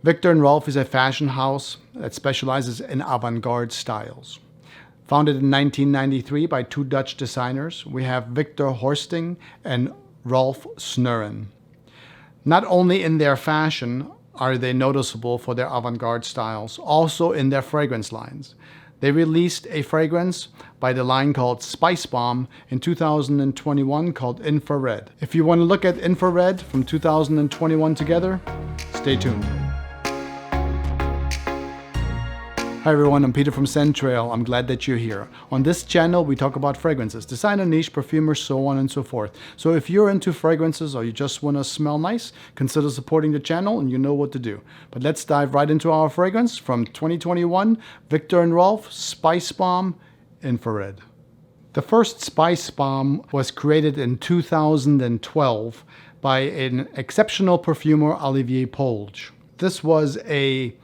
VICTOR&ROLF is a fashion house that specializes in avant-garde styles. Founded in 1993 by two Dutch designers, we have Victor Horsting and Rolf Snuren. Not only in their fashion are they noticeable for their avant-garde styles, also in their fragrance lines. They released a fragrance by the line called Spicebomb in 2021 called Infrared. If you want to look at Infrared from 2021 together, stay tuned. Hi everyone, I'm Peter from Scenttrail. I'm glad that you're here. On this channel, we talk about fragrances, designer, niche, perfumers, so on and so forth. So if you're into fragrances or you just want to smell nice, consider supporting the channel and you know what to do. But let's dive right into our fragrance from 2021, VICTOR&ROLF Spicebomb Infrared. The first Spicebomb was created in 2012 by an exceptional perfumer, Olivier Polge. This was a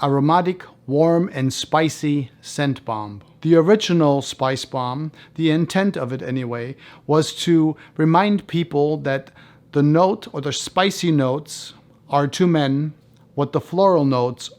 aromatic, warm and spicy scent bomb. The original Spicebomb, the intent of it anyway, was to remind people that the note or the spicy notes are to men what the floral notes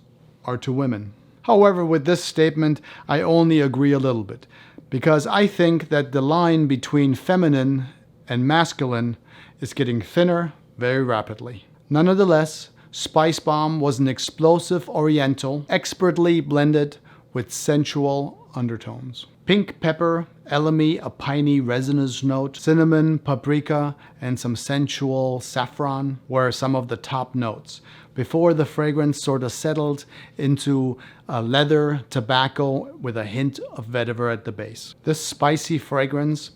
are to women. However, with this statement, I only agree a little bit, because I think that the line between feminine and masculine is getting thinner very rapidly. Nonetheless, Spicebomb was an explosive oriental, expertly blended with sensual undertones. Pink pepper, elemi, a piney resinous note, cinnamon, paprika, and some sensual saffron were some of the top notes, before the fragrance sort of settled into a leather, tobacco with a hint of vetiver at the base. This spicy fragrance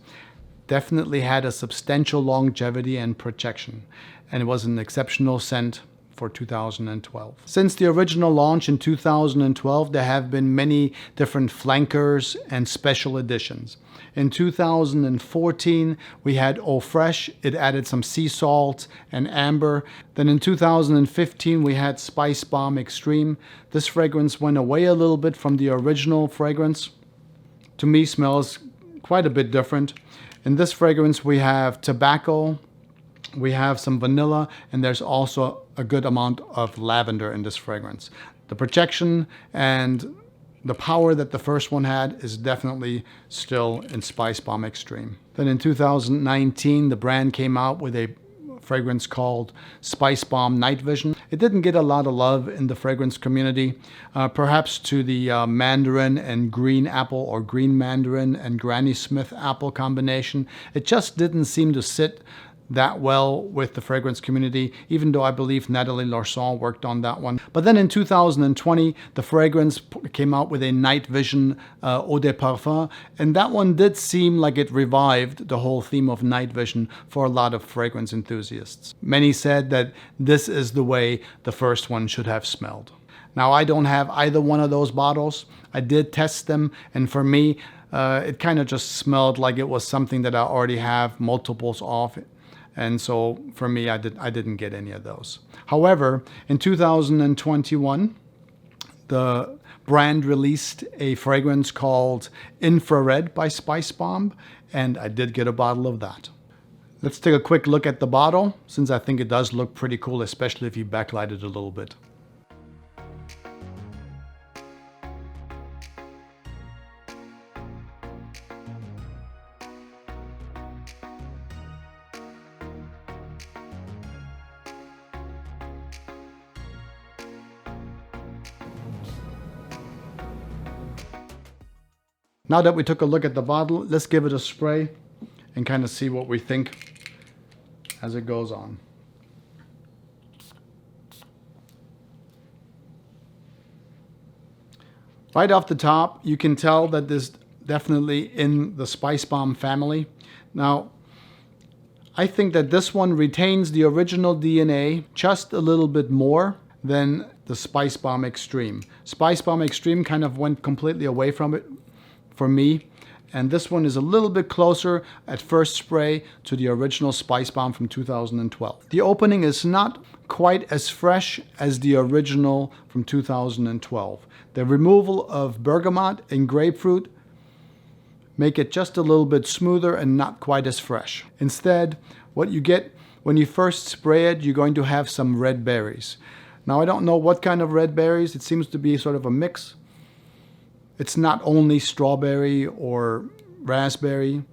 definitely had a substantial longevity and protection, and it was an exceptional scent for 2012. Since the original launch in 2012, there have been many different flankers and special editions. In 2014, we had Eau Fraiche. It added some sea salt and amber. Then in 2015, we had Spicebomb Extreme. This fragrance went away a little bit from the original fragrance. To me, smells quite a bit different. In this fragrance, we have tobacco, we have some vanilla, and there's also a good amount of lavender in this fragrance. The protection and the power that the first one had is definitely still in Spicebomb Extreme. Then in 2019, the brand came out with a fragrance called Spicebomb Night Vision. It didn't get a lot of love in the fragrance community, perhaps to the mandarin and green apple, or green mandarin and Granny Smith apple combination. It just didn't seem to sit that well with the fragrance community, even though I believe Nathalie Larson worked on that one. But then in 2020, the fragrance came out with a Night Vision Eau de Parfum, and that one did seem like it revived the whole theme of night vision for a lot of fragrance enthusiasts. Many said that this is the way the first one should have smelled. Now, I don't have either one of those bottles. I did test them, and for me, it kind of just smelled like it was something that I already have multiples of. And so for me, I didn't get any of those. However, in 2021, the brand released a fragrance called Infrared by Spicebomb, and I did get a bottle of that. Let's take a quick look at the bottle, since I think it does look pretty cool, especially if you backlight it a little bit. Now that we took a look at the bottle, let's give it a spray and kind of see what we think as it goes on. Right off the top, you can tell that this is definitely in the Spicebomb family. Now, I think that this one retains the original DNA just a little bit more than the Spicebomb Extreme. Spicebomb Extreme kind of went completely away from it for me, and this one is a little bit closer at first spray to the original Spicebomb from 2012. The opening is not quite as fresh as the original from 2012. The removal of bergamot and grapefruit make it just a little bit smoother and not quite as fresh. Instead, what you get when you first spray it, you're going to have some red berries. Now I don't know what kind of red berries. It seems to be sort of a mix. It's not only strawberry or raspberry.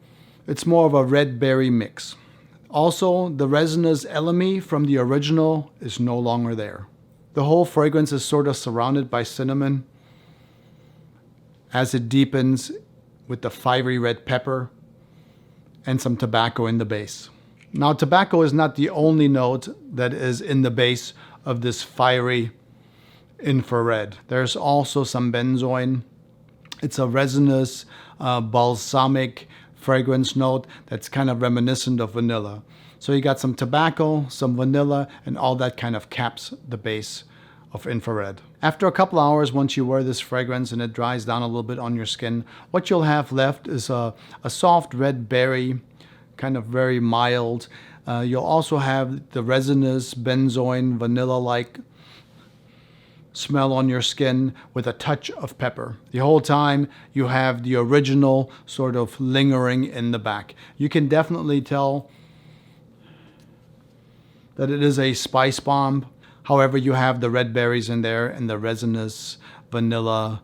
It's more of a red berry mix. Also, the resinous elemi from the original is no longer there. The whole fragrance is sort of surrounded by cinnamon as it deepens with the fiery red pepper and some tobacco in the base. Now, tobacco is not the only note that is in the base of this fiery infrared. There's also some benzoin. It's a resinous, balsamic fragrance note that's kind of reminiscent of vanilla. So you got some tobacco, some vanilla, and all that kind of caps the base of infrared. After a couple hours, once you wear this fragrance and it dries down a little bit on your skin, what you'll have left is a soft red berry, kind of very mild. You'll also have the resinous, benzoin, vanilla-like smell on your skin with a touch of pepper. The whole time you have the original sort of lingering in the back. You can definitely tell that it is a Spicebomb. However, you have the red berries in there and the resinous vanilla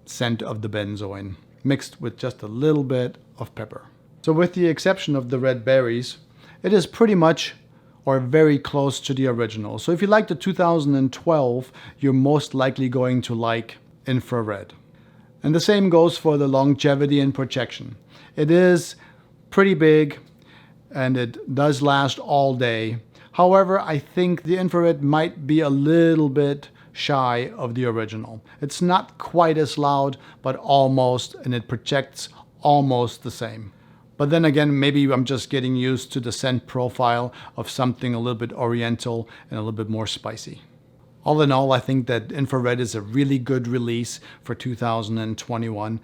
scent of the benzoin mixed with just a little bit of pepper. So with the exception of the red berries, it is pretty much or very close to the original. So if you like the 2012, you're most likely going to like infrared. And the same goes for the longevity and protection. It is pretty big and it does last all day. However, I think the infrared might be a little bit shy of the original. It's not quite as loud, but almost, and it projects almost the same. But then again, maybe I'm just getting used to the scent profile of something a little bit oriental and a little bit more spicy. All in all, I think that infrared is a really good release for 2021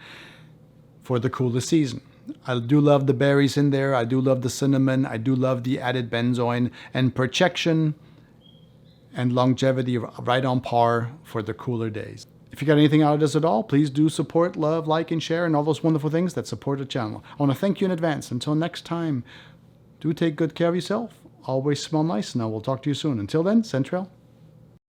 for the coolest season. I do love the berries in there. I do love the cinnamon. I do love the added benzoin, and protection and longevity right on par for the cooler days. If you got anything out of this at all, please do support, love, like, and share, and all those wonderful things that support the channel. I want to thank you in advance. Until next time, do take good care of yourself. Always smell nice, and I will talk to you soon. Until then, Centrail.